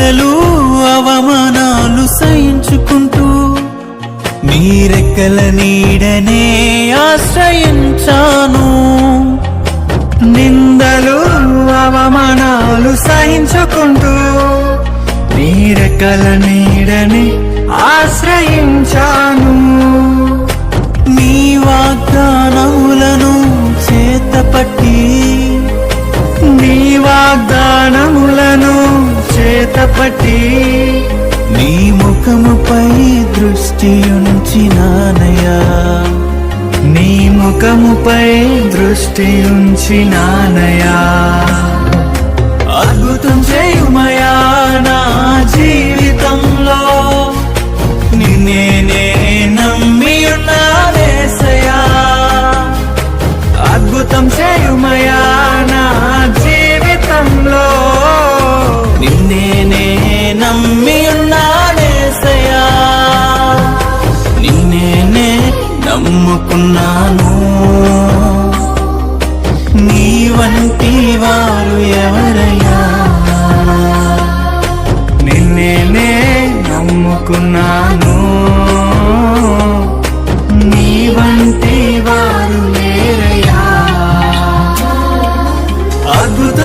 నిందలు అవమానాలు సహించుకుంటూ నీ రెక్కల నీడనే ఆశ్రయించాను. నిందలు అవమానాలు సహించుకుంటూ నీ రెక్కల నీడనే ఆశ్రయించాను. నీ వాగ్దానములను చేతపట్టి నీ వాగ్దానములను చేతపట్టి నీ ముఖముపై దృష్టి ఉంచినానయ్యా. నీ ముఖముపై దృష్టి ఉంచినానయ్యా. అద్భుతం చేయుమయా నా జీవితంలో, నిన్నే నమ్మి ఉన్నానేసయ్యా. అద్భుతం చేయుమయా నా జీవితంలో, నిన్నే నమ్మి ఉన్నానేసయ్యా. నిన్నే నమ్ముకున్నాను.